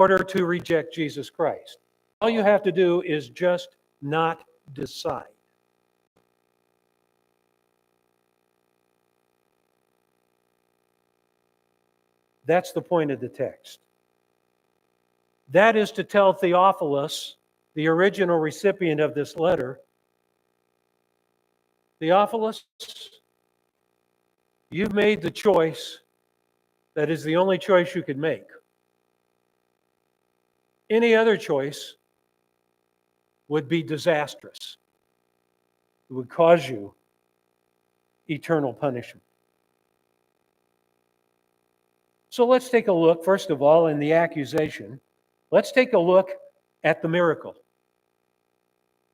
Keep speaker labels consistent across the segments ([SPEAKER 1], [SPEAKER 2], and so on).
[SPEAKER 1] order to reject Jesus Christ. All you have to do is just not decide. That's the point of the text. That is to tell Theophilus, the original recipient of this letter, Theophilus, you've made the choice that is the only choice you could make. Any other choice would be disastrous. It would cause you eternal punishment. So let's take a look, first of all, in the accusation. Let's take a look at the miracle.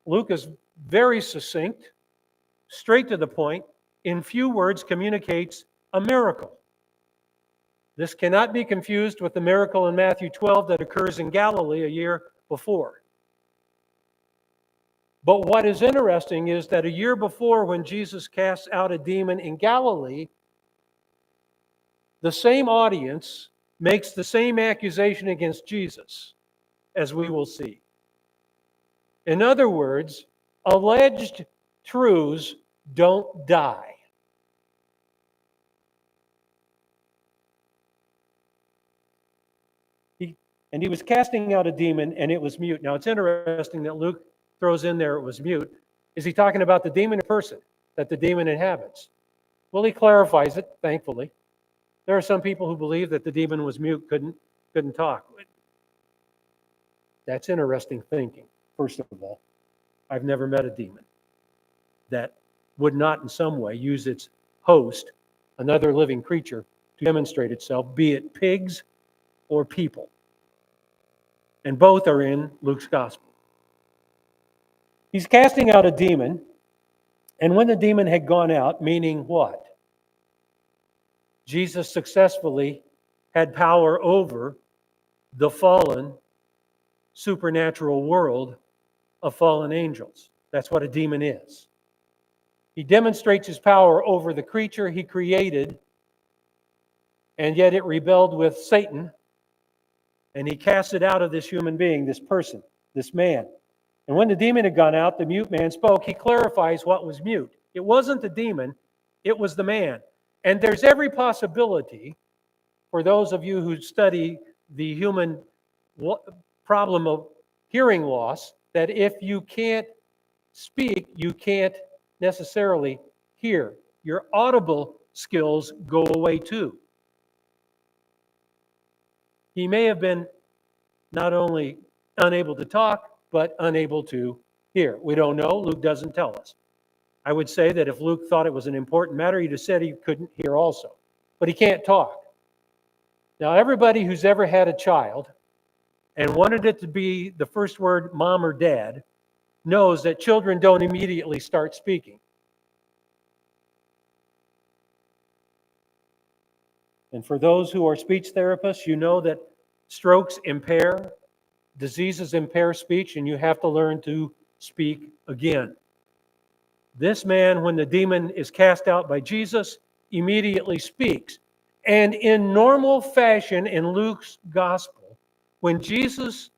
[SPEAKER 1] Luke is very succinct, straight to the point, in few words communicates a miracle. This cannot be confused with the miracle in Matthew 12 that occurs in Galilee a year before. But what is interesting is that a year before, when Jesus casts out a demon in Galilee, the same audience makes the same accusation against Jesus, as we will see. In other words, alleged truths don't die. He was casting out a demon, and it was mute. Now, it's interesting that Luke throws in there it was mute. Is he talking about the demon or person that the demon inhabits? Well, he clarifies it, thankfully. There are some people who believe that the demon was mute, couldn't talk. That's interesting thinking, first of all. I've never met a demon that would not in some way use its host, another living creature, to demonstrate itself, be it pigs or people. And both are in Luke's gospel. He's casting out a demon, and when the demon had gone out, meaning what? Jesus successfully had power over the fallen, supernatural world of fallen angels. That's what a demon is. He demonstrates his power over the creature he created, and yet it rebelled with Satan, and he casts it out of this human being, this person, this man. And when the demon had gone out, the mute man spoke. He clarifies what was mute. It wasn't the demon, it was the man. And there's every possibility, for those of you who study the human problem of hearing loss, that if you can't speak, you can't necessarily hear. Your audible skills go away too. He may have been not only unable to talk, but unable to hear. We don't know. Luke doesn't tell us. I would say that if Luke thought it was an important matter, he'd have said he couldn't hear also. But he can't talk. Now, everybody who's ever had a child and wanted it to be the first word mom or dad knows that children don't immediately start speaking. And for those who are speech therapists, you know that strokes impair, diseases impair speech, and you have to learn to speak again. This man, when the demon is cast out by Jesus, immediately speaks. And in normal fashion in Luke's gospel, when Jesus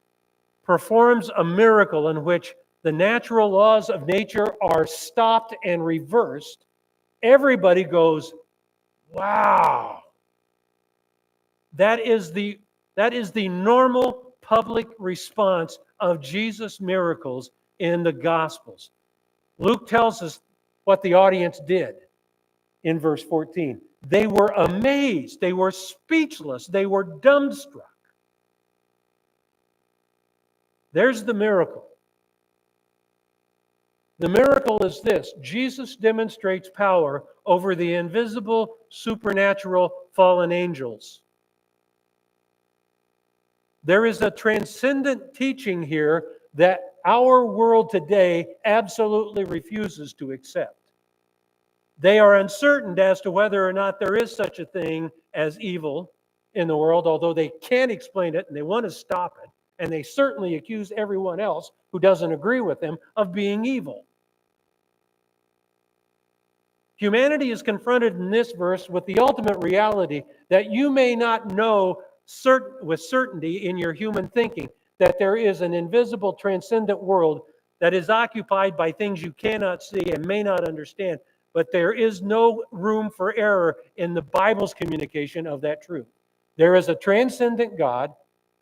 [SPEAKER 1] performs a miracle in which the natural laws of nature are stopped and reversed, everybody goes, wow. That is the normal public response of Jesus' miracles in the Gospels. Luke tells us what the audience did in verse 14. They were amazed. They were speechless. They were dumbstruck. There's the miracle. The miracle is this: Jesus demonstrates power over the invisible, supernatural, fallen angels. There is a transcendent teaching here that our world today absolutely refuses to accept. They are uncertain as to whether or not there is such a thing as evil in the world, although they can't explain it and they want to stop it. And they certainly accuse everyone else who doesn't agree with them of being evil. Humanity is confronted in this verse with the ultimate reality that you may not know with certainty in your human thinking that there is an invisible, transcendent world that is occupied by things you cannot see and may not understand. But there is no room for error in the Bible's communication of that truth. There is a transcendent God,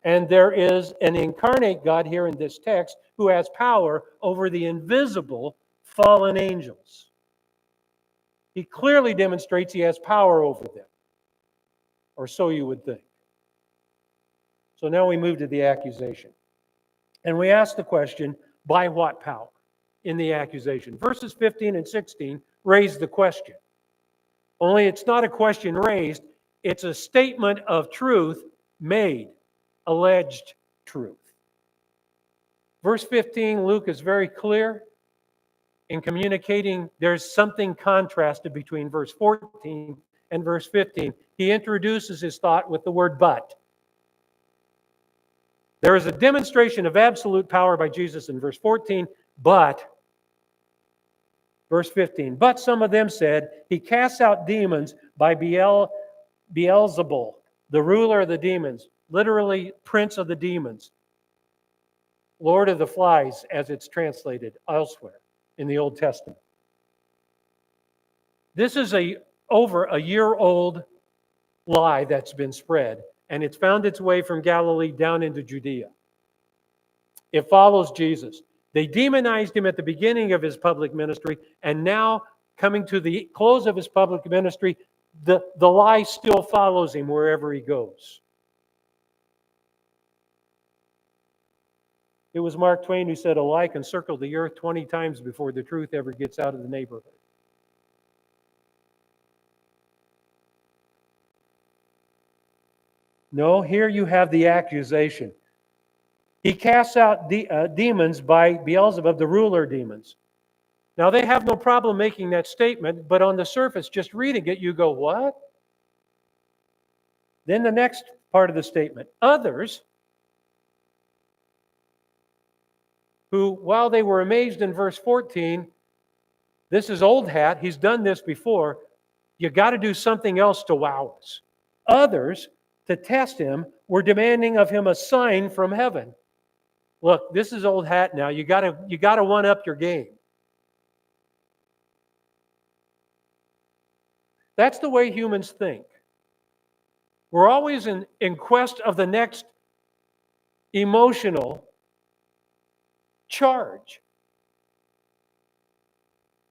[SPEAKER 1] and there is an incarnate God here in this text who has power over the invisible fallen angels. He clearly demonstrates he has power over them, or so you would think. So now we move to the accusation. And we ask the question, by what power in the accusation? Verses 15 and 16 raise the question. Only it's not a question raised, it's a statement of truth made, alleged truth. Verse 15, Luke is very clear in communicating there's something contrasted between verse 14 and verse 15. He introduces his thought with the word but. There is a demonstration of absolute power by Jesus in verse 14, but, verse 15, but some of them said, he casts out demons by Beelzebul, the ruler of the demons, literally prince of the demons, Lord of the flies, as it's translated elsewhere in the Old Testament. This is over a year-old lie that's been spread, and it's found its way from Galilee down into Judea. It follows Jesus. They demonized him at the beginning of his public ministry, and now, coming to the close of his public ministry, the lie still follows him wherever he goes. It was Mark Twain who said, a lie can circle the earth 20 times before the truth ever gets out of the neighborhood. No, here you have the accusation. He casts out demons by Beelzebub, the ruler of demons. Now, they have no problem making that statement, but on the surface, just reading it, you go, what? Then the next part of the statement. Others, who, while they were amazed in verse 14, this is old hat, he's done this before, you got to do something else to wow us. Others, to test him, were demanding of him a sign from heaven. Look, this is old hat now. You got to one up your game. That's the way humans think. We're always in quest of the next emotional charge.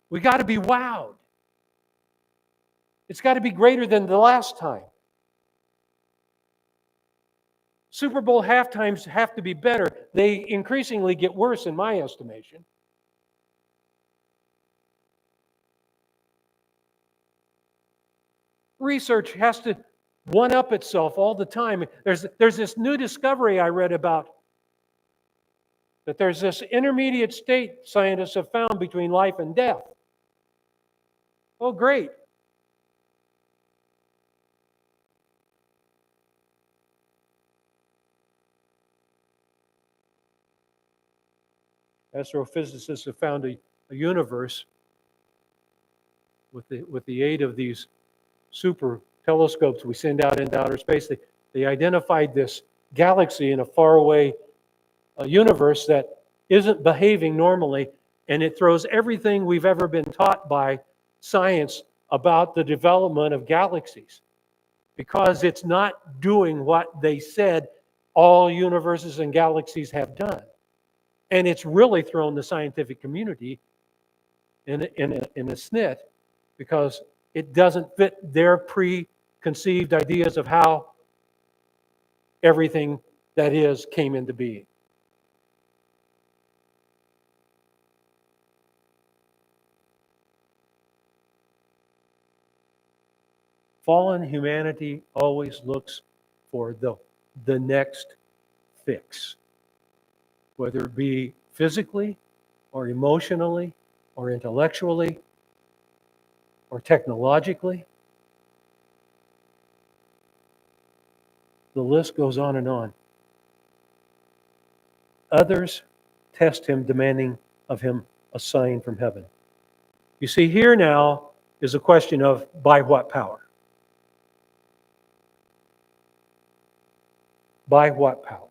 [SPEAKER 1] We got to be wowed. It's got to be greater than the last time. Super Bowl halftimes have to be better. They increasingly get worse in my estimation. Research has to one-up itself all the time. There's this new discovery I read about, that there's this intermediate state scientists have found between life and death. Oh, great. Astrophysicists have found a universe with the aid of these super telescopes we send out into outer space. They identified this galaxy in a faraway universe that isn't behaving normally, and it throws everything we've ever been taught by science about the development of galaxies, because it's not doing what they said all universes and galaxies have done. And it's really thrown the scientific community in a snit, because it doesn't fit their preconceived ideas of how everything that is came into being. Fallen humanity always looks for the next fix, whether it be physically or emotionally or intellectually or technologically. The list goes on and on. Others test him, demanding of him a sign from heaven. You see, here now is a question of by what power? By what power?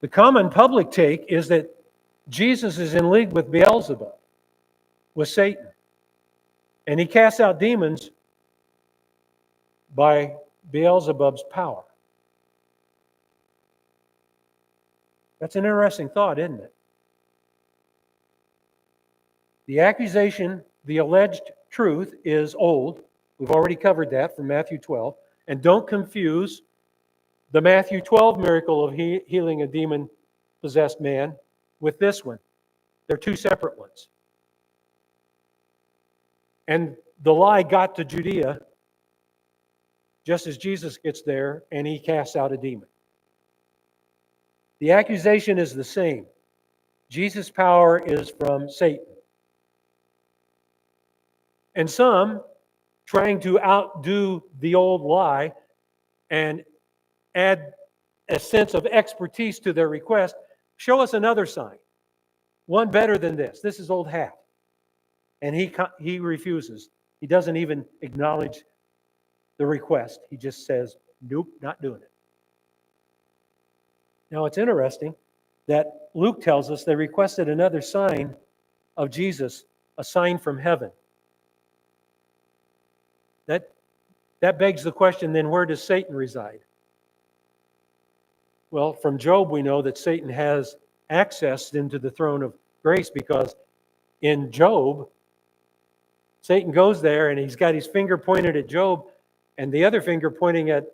[SPEAKER 1] The common public take is that Jesus is in league with Beelzebub, with Satan. And he casts out demons by Beelzebub's power. That's an interesting thought, isn't it? The accusation, the alleged truth, is old. We've already covered that from Matthew 12. And don't confuse the Matthew 12 miracle of healing a demon-possessed man with this one. They're two separate ones. And the lie got to Judea just as Jesus gets there and he casts out a demon. The accusation is the same. Jesus' power is from Satan. And some, trying to outdo the old lie and add a sense of expertise to their request, show us another sign. One better than this. This is old hat. And he refuses. He doesn't even acknowledge the request. He just says, nope, not doing it. Now it's interesting that Luke tells us they requested another sign of Jesus, a sign from heaven. That begs the question, then where does Satan reside? Well, from Job we know that Satan has access into the throne of grace because in Job, Satan goes there and he's got his finger pointed at Job and the other finger pointing at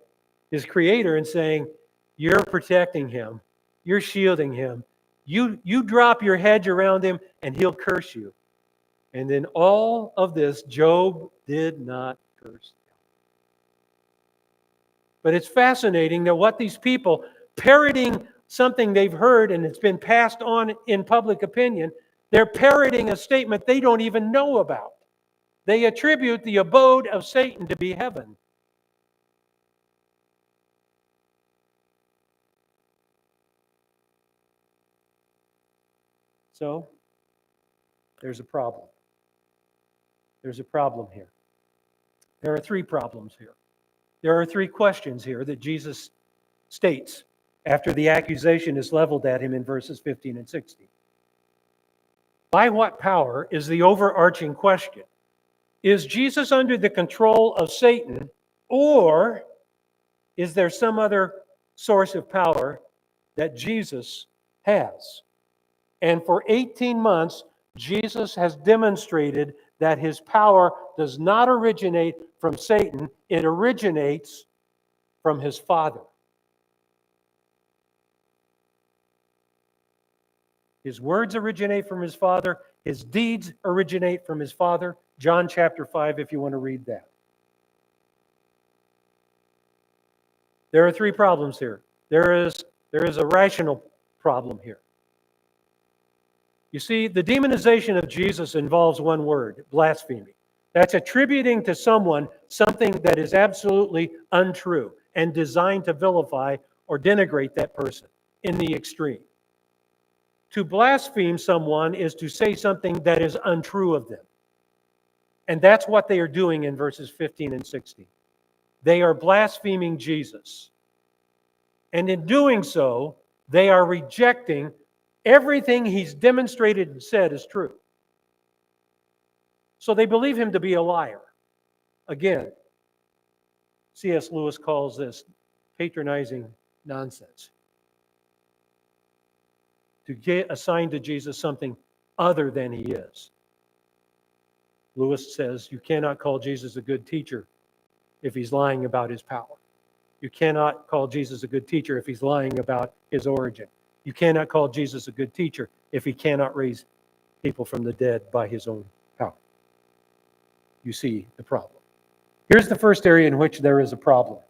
[SPEAKER 1] his creator and saying, you're protecting him. You're shielding him. You drop your hedge around him and he'll curse you. And in all of this, Job did not curse. But it's fascinating that what these people, parroting something they've heard and it's been passed on in public opinion, they're parroting a statement they don't even know about. They attribute the abode of Satan to be heaven. So, there's a problem. There's a problem here. There are three problems here. There are three questions here that Jesus states after the accusation is leveled at him in verses 15 and 16. By what power is the overarching question? Is Jesus under the control of Satan, or is there some other source of power that Jesus has? And for 18 months, Jesus has demonstrated that his power does not originate from Satan, it originates from his Father. His words originate from his Father, his deeds originate from his Father. John chapter 5, if you want to read that. There are three problems here. There is a rational problem here. You see, the demonization of Jesus involves one word, blasphemy. That's attributing to someone something that is absolutely untrue and designed to vilify or denigrate that person in the extreme. To blaspheme someone is to say something that is untrue of them. And that's what they are doing in verses 15 and 16. They are blaspheming Jesus. And in doing so, they are rejecting everything he's demonstrated and said is true. So they believe him to be a liar. Again, C.S. Lewis calls this patronizing nonsense. To assign to Jesus something other than he is. Lewis says you cannot call Jesus a good teacher if he's lying about his power. You cannot call Jesus a good teacher if he's lying about his origin. You cannot call Jesus a good teacher if he cannot raise people from the dead by his own power. You see the problem. Here's the first area in which there is a problem.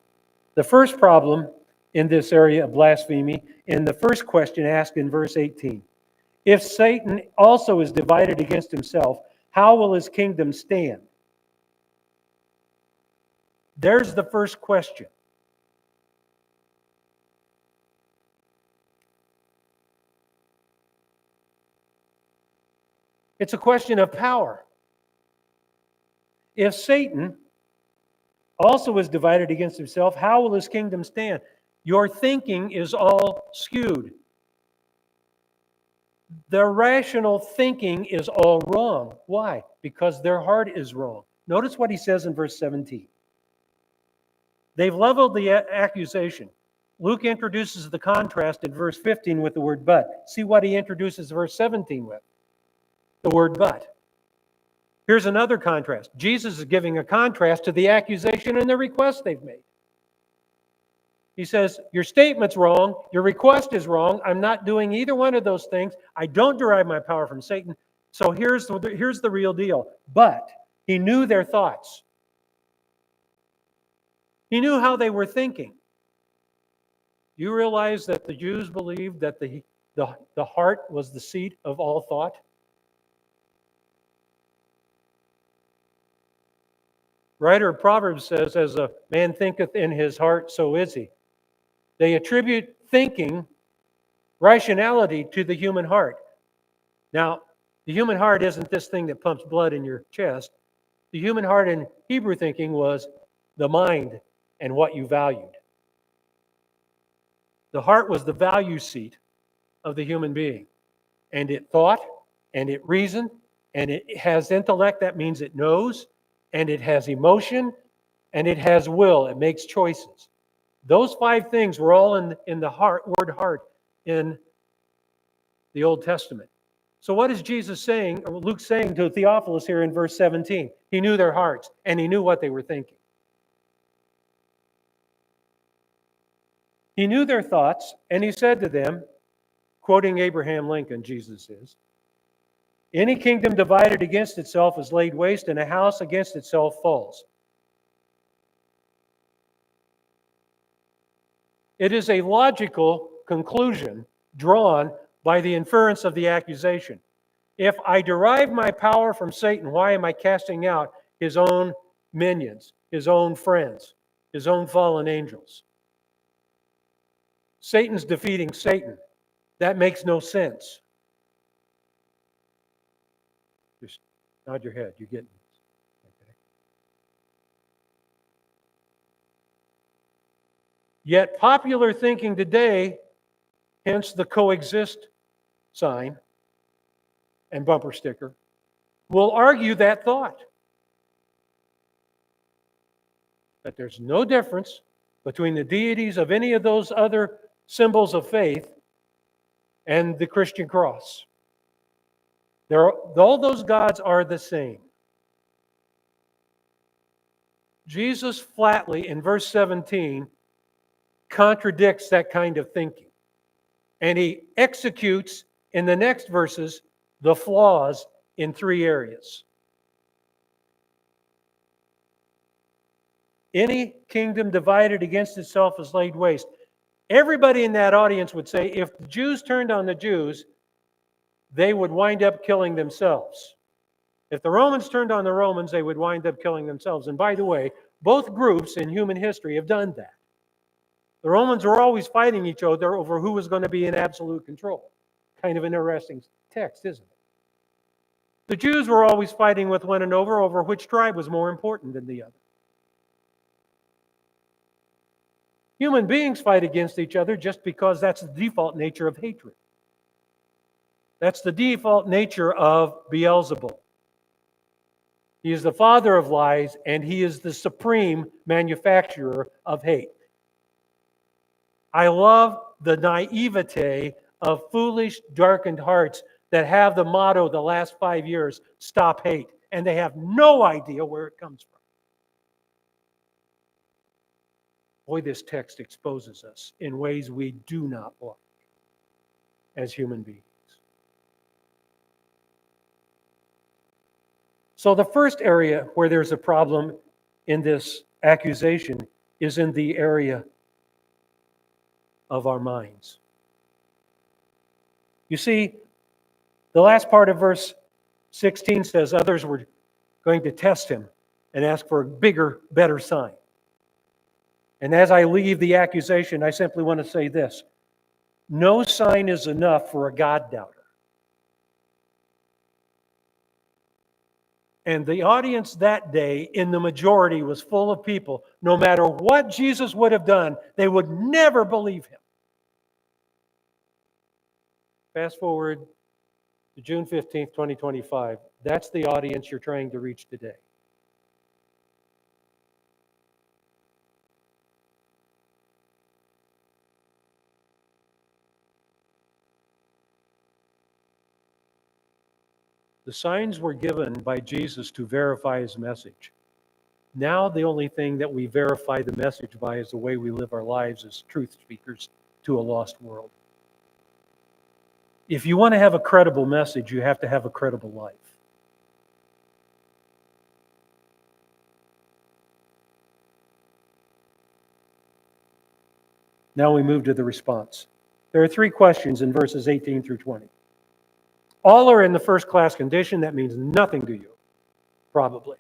[SPEAKER 1] The first problem in this area of blasphemy, in the first question asked in verse 18. If Satan also is divided against himself, how will his kingdom stand? There's the first question. It's a question of power. If Satan also is divided against himself, how will his kingdom stand? Your thinking is all skewed. Their rational thinking is all wrong. Why? Because their heart is wrong. Notice what he says in verse 17. They've leveled the accusation. Luke introduces the contrast in verse 15 with the word but. See what he introduces verse 17 with? The word but. Here's another contrast. Jesus is giving a contrast to the accusation and the request they've made. He says, your statement's wrong, your request is wrong, I'm not doing either one of those things, I don't derive my power from Satan, so here's the real deal. But he knew their thoughts. He knew how they were thinking. Do you realize that the Jews believed that the heart was the seat of all thought? Writer of Proverbs says, as a man thinketh in his heart, so is he. They attribute thinking, rationality, to the human heart. Now, the human heart isn't this thing that pumps blood in your chest. The human heart in Hebrew thinking was the mind and what you valued. The heart was the value seat of the human being. And it thought, and it reasoned, and it has intellect. That means it knows, and it has emotion, and it has will. It makes choices. Those 5 things were all in the word heart in the Old Testament. So what is Jesus saying, or Luke saying to Theophilus here in verse 17? He knew their hearts, and he knew what they were thinking. He knew their thoughts, and he said to them, quoting Abraham Lincoln, Jesus is, any kingdom divided against itself is laid waste, and a house against itself falls. It is a logical conclusion drawn by the inference of the accusation. If I derive my power from Satan, why am I casting out his own minions, his own friends, his own fallen angels? Satan's defeating Satan. That makes no sense. Just nod your head. You're getting this. Okay. Yet popular thinking today, hence the coexist sign and bumper sticker, will argue that thought. That there's no difference between the deities of any of those other symbols of faith and the Christian cross. All those gods are the same. Jesus flatly, in verse 17, contradicts that kind of thinking. And he executes, in the next verses, the flaws in 3 areas. Any kingdom divided against itself is laid waste. Everybody in that audience would say, if the Jews turned on the Jews, they would wind up killing themselves. If the Romans turned on the Romans, they would wind up killing themselves. And by the way, both groups in human history have done that. The Romans were always fighting each other over who was going to be in absolute control. Kind of an interesting text, isn't it? The Jews were always fighting with one another over which tribe was more important than the other. Human beings fight against each other just because that's the default nature of hatred. That's the default nature of Beelzebul. He is the father of lies, and he is the supreme manufacturer of hate. I love the naivete of foolish, darkened hearts that have the motto the last 5 years, stop hate, and they have no idea where it comes from. Boy, this text exposes us in ways we do not like as human beings. So the first area where there's a problem in this accusation is in the area of our minds. You see, the last part of verse 16 says others were going to test him and ask for a bigger, better sign. And as I leave the accusation, I simply want to say this. No sign is enough for a God doubter. And the audience that day, in the majority, was full of people. No matter what Jesus would have done, they would never believe him. Fast forward to June 15th, 2025. That's the audience you're trying to reach today. The signs were given by Jesus to verify his message. Now the only thing that we verify the message by is the way we live our lives as truth speakers to a lost world. If you want to have a credible message, you have to have a credible life. Now we move to the response. There are 3 questions in verses 18 through 20. All are in the first-class condition. That means nothing to you, probably.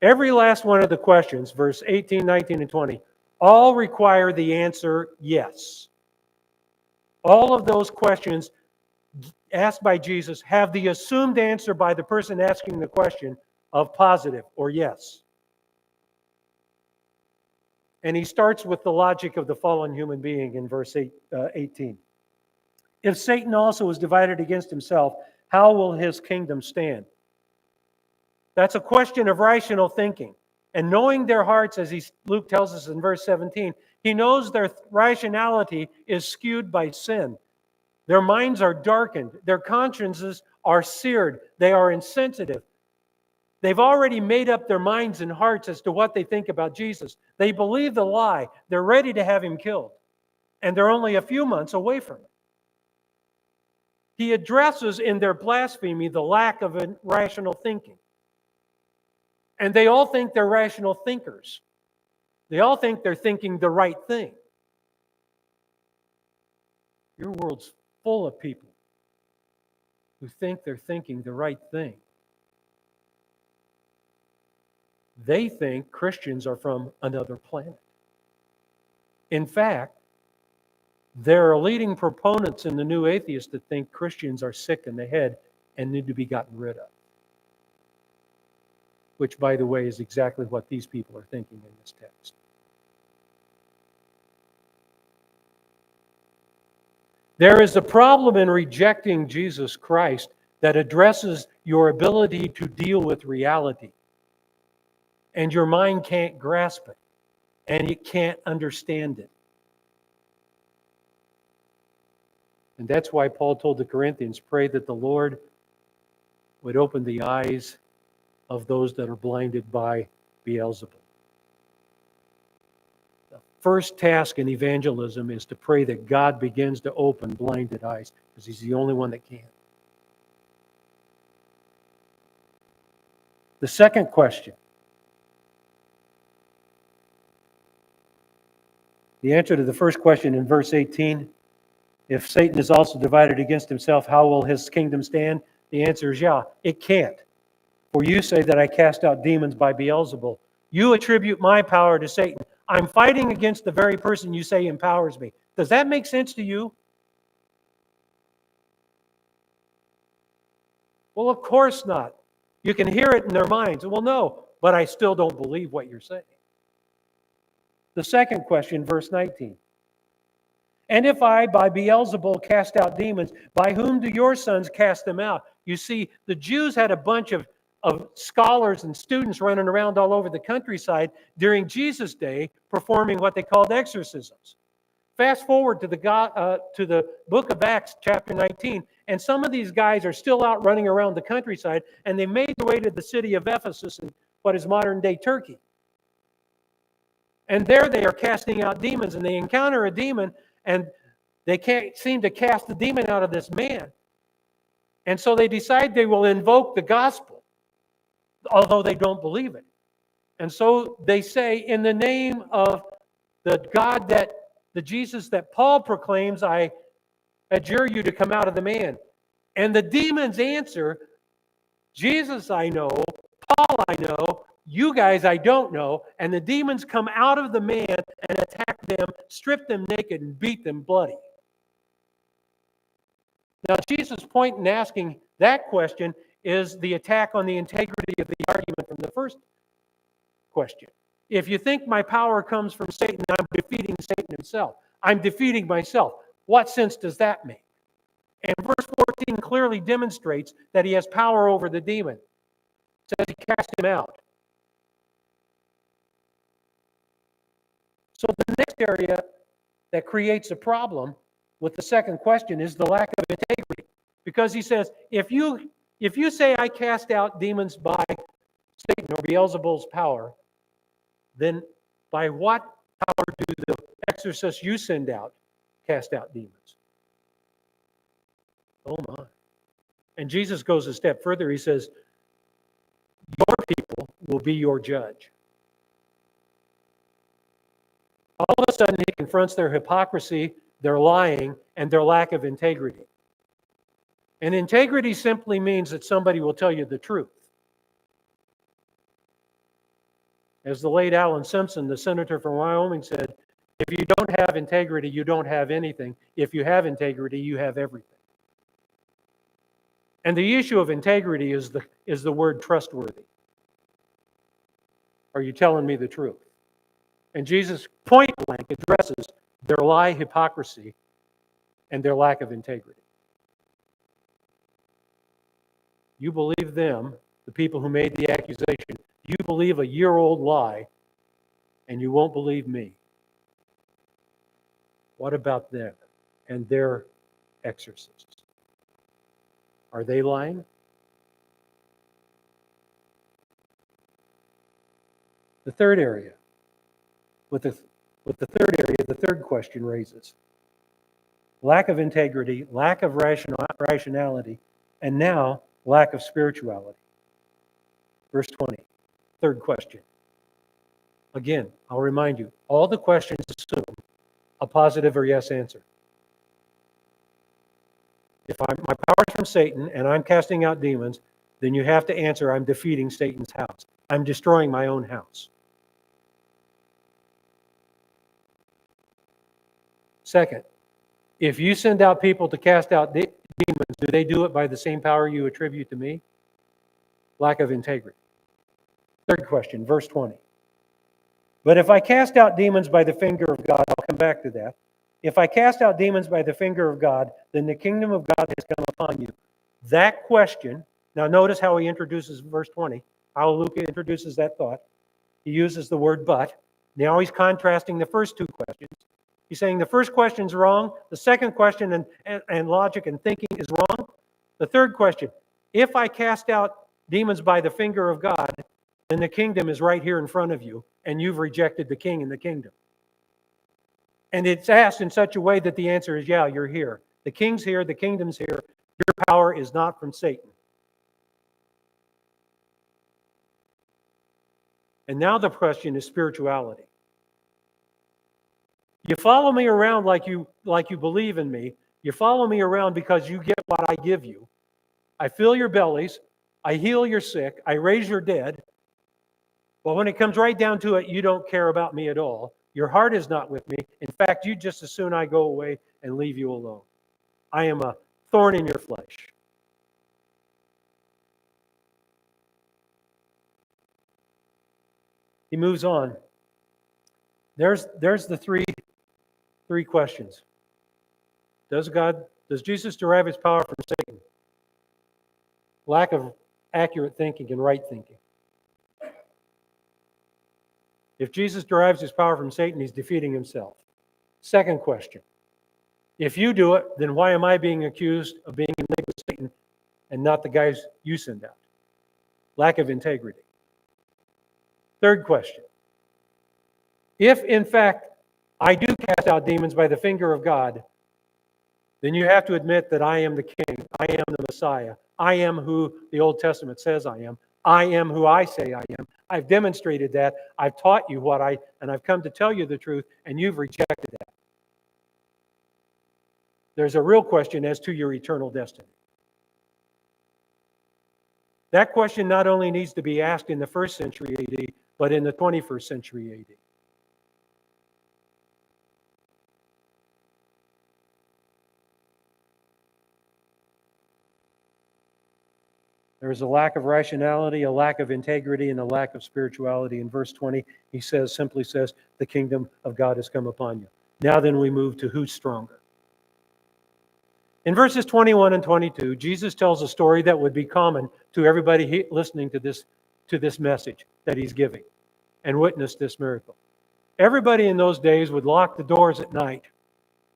[SPEAKER 1] Every last one of the questions, verse 18, 19, and 20, all require the answer yes. All of those questions asked by Jesus have the assumed answer by the person asking the question of positive or yes. And he starts with the logic of the fallen human being in verse 18. If Satan also is divided against himself, how will his kingdom stand? That's a question of rational thinking. And knowing their hearts, as Luke tells us in verse 17, he knows their rationality is skewed by sin. Their minds are darkened. Their consciences are seared. They are insensitive. They've already made up their minds and hearts as to what they think about Jesus. They believe the lie. They're ready to have him killed. And they're only a few months away from it. He addresses in their blasphemy the lack of rational thinking. And they all think they're rational thinkers. They all think they're thinking the right thing. Your world's full of people who think they're thinking the right thing. They think Christians are from another planet. In fact, there are leading proponents in the new atheists that think Christians are sick in the head and need to be gotten rid of. Which, by the way, is exactly what these people are thinking in this text. There is a problem in rejecting Jesus Christ that addresses your ability to deal with reality. And your mind can't grasp it. And it can't understand it. And that's why Paul told the Corinthians, pray that the Lord would open the eyes of those that are blinded by Beelzebul. The first task in evangelism is to pray that God begins to open blinded eyes, because he's the only one that can. The second question. The answer to the first question in verse 18, if Satan is also divided against himself, how will his kingdom stand? The answer is yeah, it can't. For you say that I cast out demons by Beelzebul. You attribute my power to Satan. I'm fighting against the very person you say empowers me. Does that make sense to you? Well, of course not. You can hear it in their minds. Well, no, but I still don't believe what you're saying. The second question, verse 19. And if I, by Beelzebul, cast out demons, by whom do your sons cast them out? You see, the Jews had a bunch of scholars and students running around all over the countryside during Jesus' day performing what they called exorcisms. Fast forward to the book of Acts, chapter 19, and some of these guys are still out running around the countryside, and they made their way to the city of Ephesus in what is modern-day Turkey. And there they are casting out demons, and they encounter a demon, and they can't seem to cast the demon out of this man. And so they decide they will invoke the gospel, although they don't believe it. And so they say, in the name of the God the Jesus that Paul proclaims, I adjure you to come out of the man. And the demons answer, Jesus I know, Paul I know, you guys I don't know. And the demons come out of the man and attack them, strip them naked, and beat them bloody. Now, Jesus' point in asking that question is the attack on the integrity of the argument from the first question. If you think my power comes from Satan, I'm defeating Satan himself. I'm defeating myself. What sense does that make? And verse 14 clearly demonstrates that he has power over the demon. It says he cast him out. So the next area that creates a problem with the second question is the lack of integrity. Because he says, if you say I cast out demons by Satan or Beelzebul's power, then by what power do the exorcists you send out cast out demons? Oh my. And Jesus goes a step further. He says, your people will be your judge. All of a sudden, he confronts their hypocrisy, their lying, and their lack of integrity. And integrity simply means that somebody will tell you the truth. As the late Alan Simpson, the senator from Wyoming, said, if you don't have integrity, you don't have anything. If you have integrity, you have everything. And the issue of integrity is the word trustworthy. Are you telling me the truth? And Jesus point blank addresses their lie, hypocrisy, and their lack of integrity. You believe them, the people who made the accusation. You believe a year-old lie, and you won't believe me. What about them and their exorcists? Are they lying? The third area, the third question raises lack of integrity, lack of rationality, and now lack of spirituality. Verse 20, third question. Again, I'll remind you, all the questions assume a positive or yes answer. If my power is from Satan and I'm casting out demons, then you have to answer, I'm defeating Satan's house. I'm destroying my own house. Second, if you send out people to cast out demons, do they do it by the same power you attribute to me? Lack of integrity. Third question, verse 20. But if I cast out demons by the finger of God, I'll come back to that. If I cast out demons by the finger of God, then the kingdom of God has come upon you. That question, now notice how he introduces verse 20, how Luke introduces that thought. He uses the word but. Now he's contrasting the first two questions. He's saying the first question's wrong, the second question and logic and thinking is wrong. The third question, if I cast out demons by the finger of God, then the kingdom is right here in front of you, and you've rejected the king and the kingdom. And it's asked in such a way that the answer is, yeah, you're here. The king's here, the kingdom's here. Your power is not from Satan. And now the question is spirituality. You follow me around like you believe in me. You follow me around because you get what I give you. I fill your bellies. I heal your sick. I raise your dead. But when it comes right down to it, you don't care about me at all. Your heart is not with me. In fact, you just as soon I go away and leave you alone. I am a thorn in your flesh. He moves on. There's the three questions. Does Jesus derive his power from Satan? Lack of accurate thinking and right thinking. If Jesus derives his power from Satan, he's defeating himself. Second question. If you do it, then why am I being accused of being in league with Satan and not the guys you send out? Lack of integrity. Third question. If, in fact, I do cast out demons by the finger of God, then you have to admit that I am the King. I am the Messiah. I am who the Old Testament says I am. I am who I say I am. I've demonstrated that. I've taught you and I've come to tell you the truth, and you've rejected that. There's a real question as to your eternal destiny. That question not only needs to be asked in the 1st century AD, but in the 21st century AD. There is a lack of rationality, a lack of integrity, and a lack of spirituality. In verse 20, he simply says, the kingdom of God has come upon you. Now then we move to who's stronger. In verses 21 and 22, Jesus tells a story that would be common to everybody listening to this message that he's giving and witness this miracle. Everybody in those days would lock the doors at night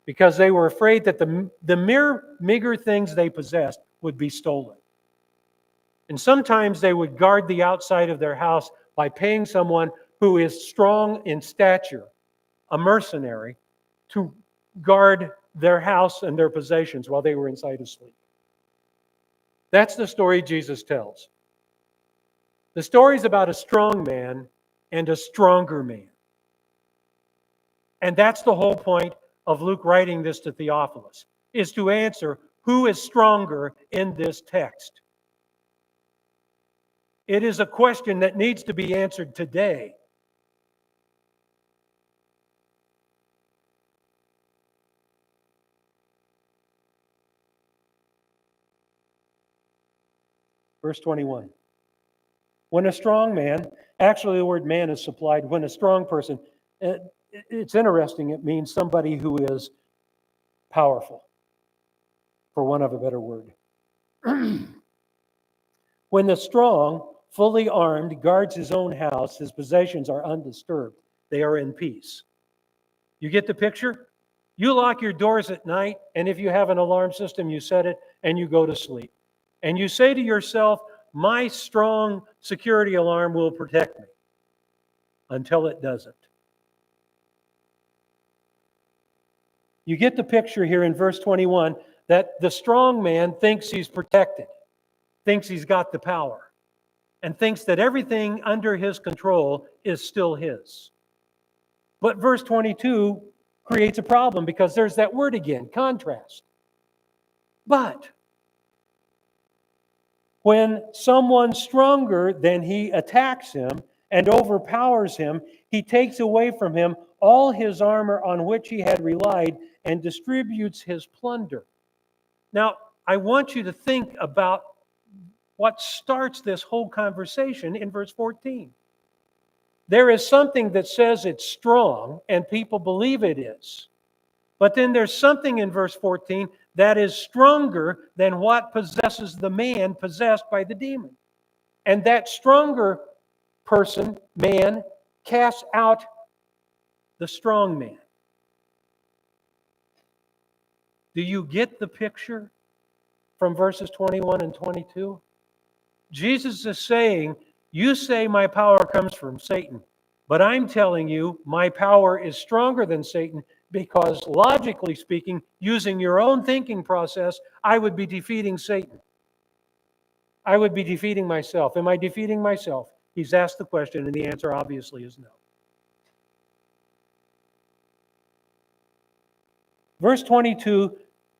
[SPEAKER 1] because they were afraid that the mere meager things they possessed would be stolen. And sometimes they would guard the outside of their house by paying someone who is strong in stature, a mercenary, to guard their house and their possessions while they were inside asleep. That's the story Jesus tells. The story is about a strong man and a stronger man. And that's the whole point of Luke writing this to Theophilus, is to answer who is stronger in this text. It is a question that needs to be answered today. Verse 21. When a strong man, actually the word man is supplied, when a strong person, it's interesting, it means somebody who is powerful, for want of a better word. When the strong, fully armed, guards his own house, his possessions are undisturbed. They are in peace. You get the picture? You lock your doors at night, and if you have an alarm system, you set it, and you go to sleep. And you say to yourself, my strong security alarm will protect me, until it doesn't. You get the picture here in verse 21 that the strong man thinks he's protected, thinks he's got the power, and thinks that everything under his control is still his. But verse 22 creates a problem because there's that word again, contrast. But when someone stronger than he attacks him and overpowers him, he takes away from him all his armor on which he had relied and distributes his plunder. Now, I want you to think about what starts this whole conversation in verse 14. There is something that says it's strong, and people believe it is. But then there's something in verse 14 that is stronger than what possesses the man possessed by the demon. And that stronger person, man, casts out the strong man. Do you get the picture from verses 21 and 22? Jesus is saying, you say my power comes from Satan, but I'm telling you my power is stronger than Satan because logically speaking, using your own thinking process, I would be defeating Satan. I would be defeating myself. Am I defeating myself? He's asked the question, and the answer obviously is no. Verse 22,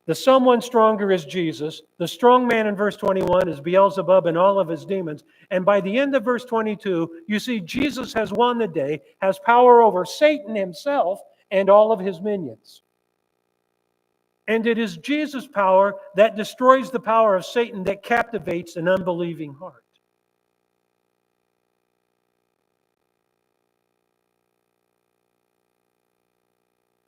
[SPEAKER 1] the someone stronger is Jesus. The strong man in verse 21 is Beelzebub and all of his demons. And by the end of verse 22, you see Jesus has won the day, has power over Satan himself and all of his minions. And it is Jesus' power that destroys the power of Satan that captivates an unbelieving heart.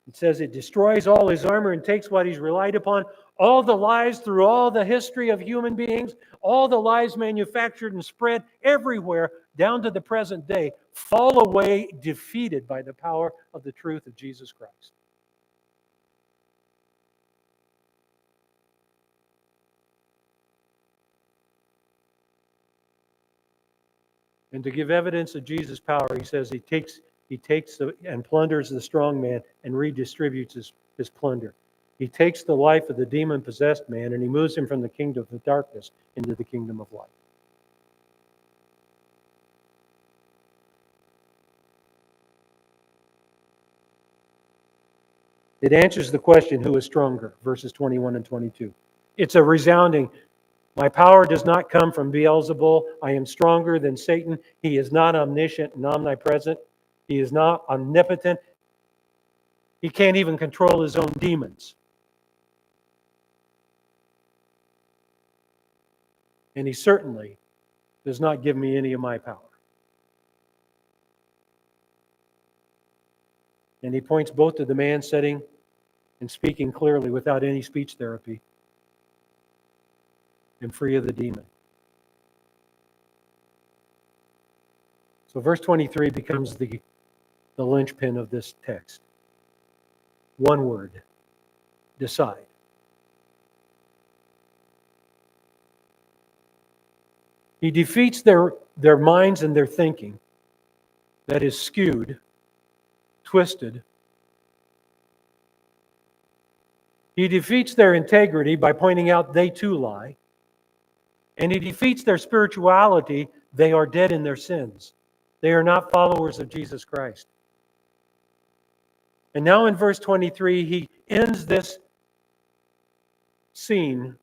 [SPEAKER 1] It says it destroys all his armor and takes what he's relied upon. All the lies through all the history of human beings, all the lies manufactured and spread everywhere down to the present day, fall away defeated by the power of the truth of Jesus Christ. And to give evidence of Jesus' power, he says he takes and plunders the strong man and redistributes his plunder. He takes the life of the demon-possessed man and he moves him from the kingdom of darkness into the kingdom of light. It answers the question, who is stronger? Verses 21 and 22. It's a resounding, my power does not come from Beelzebul. I am stronger than Satan. He is not omniscient and omnipresent. He is not omnipotent. He can't even control his own demons. And He certainly does not give me any of my power. And He points both to the man sitting and speaking clearly without any speech therapy and free of the demon. So verse 23 becomes the linchpin of this text. One word: decide. He defeats their minds and their thinking that is skewed, twisted. He defeats their integrity by pointing out they too lie. And He defeats their spirituality. They are dead in their sins. They are not followers of Jesus Christ. And now in verse 23, He ends this scene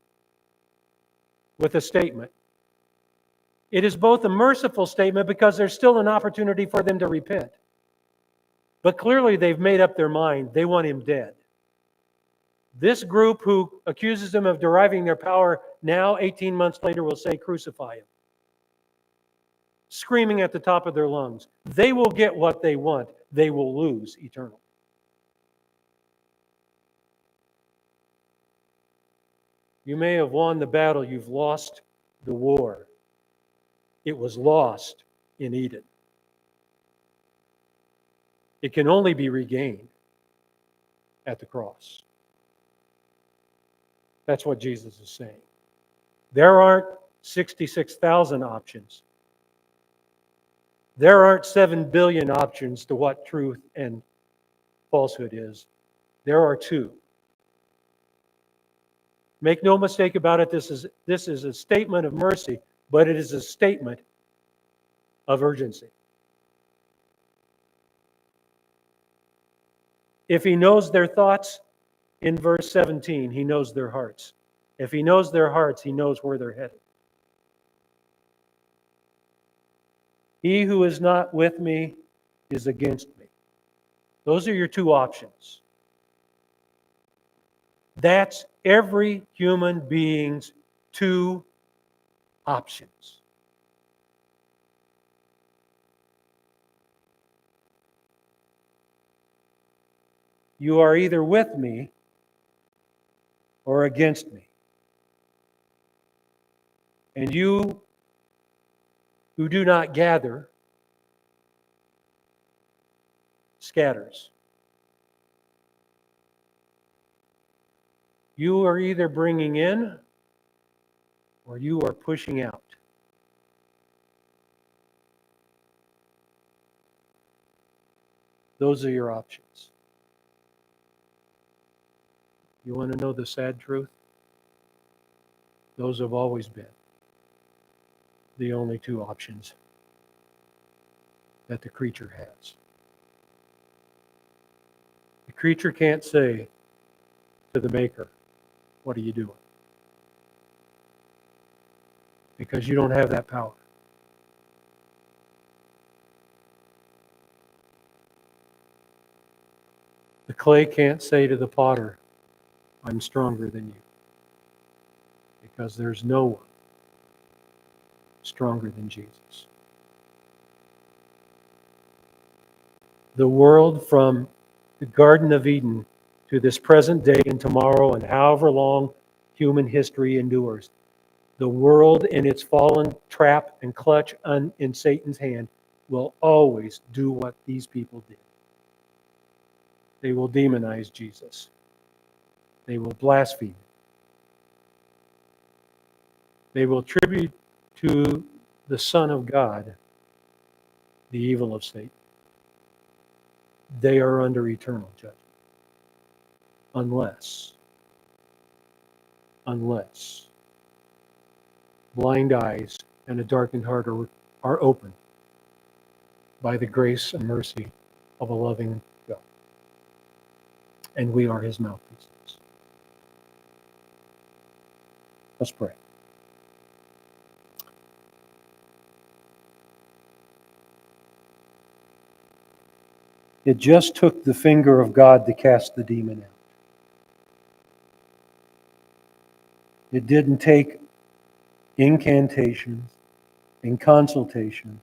[SPEAKER 1] with a statement. It is both a merciful statement because there's still an opportunity for them to repent. But clearly they've made up their mind. They want Him dead. This group who accuses Him of deriving their power now, 18 months later, will say, crucify Him. Screaming at the top of their lungs. They will get what they want. They will lose eternally. You may have won the battle. You've lost the war. It was lost in Eden. It can only be regained at the cross. That's what Jesus is saying. There aren't 66,000 options. There aren't 7 billion options to what truth and falsehood is. There are two. Make no mistake about it, this is a statement of mercy, but it is a statement of urgency. If He knows their thoughts, in verse 17, He knows their hearts. If He knows their hearts, He knows where they're headed. He who is not with me is against me. Those are your two options. That's every human being's two options. You are either with me or against me. And you who do not gather scatters. You are either bringing in or you are pushing out. Those are your options. You want to know the sad truth? Those have always been the only two options that the creature has. The creature can't say to the Maker, "What are you doing?" Because you don't have that power. The clay can't say to the potter, "I'm stronger than you." Because there's no one stronger than Jesus. The world from the Garden of Eden to this present day and tomorrow and however long human history endures, the world in its fallen trap and clutch in Satan's hand will always do what these people did. They will demonize Jesus. They will blaspheme. They will attribute to the Son of God the evil of Satan. They are under eternal judgment. Unless blind eyes and a darkened heart are opened by the grace and mercy of a loving God. And we are His mouthpieces. Let's pray. It just took the finger of God to cast the demon out. It didn't take incantations, and consultations.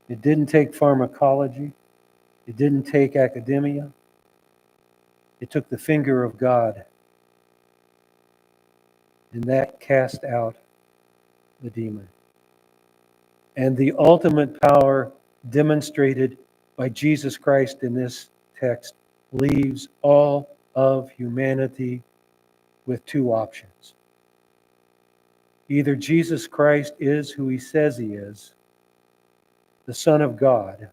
[SPEAKER 1] It didn't take pharmacology. It didn't take academia. It took the finger of God, and that cast out the demon. And the ultimate power demonstrated by Jesus Christ in this text leaves all of humanity with two options. Either Jesus Christ is who he says he is, the Son of God,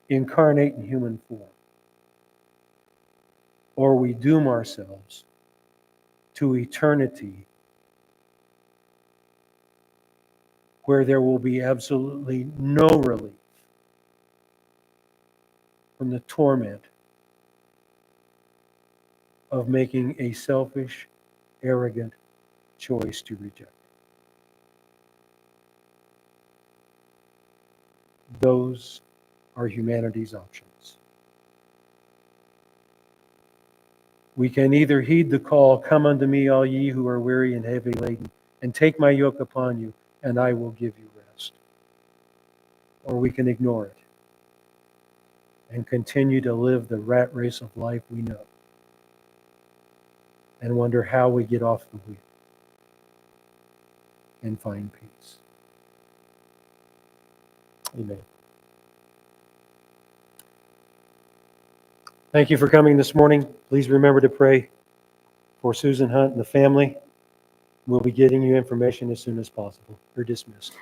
[SPEAKER 1] incarnate in human form, or we doom ourselves to eternity where there will be absolutely no relief from the torment of making a selfish, arrogant choice to reject. Those are humanity's options. We can either heed the call, "Come unto me, all ye who are weary and heavy laden, and take my yoke upon you, and I will give you rest." Or we can ignore it and continue to live the rat race of life we know and wonder how we get off the wheel and find peace. Amen. Thank you for coming this morning. Please remember to pray for Susan Hunt and the family. We'll be getting you information as soon as possible. You're dismissed.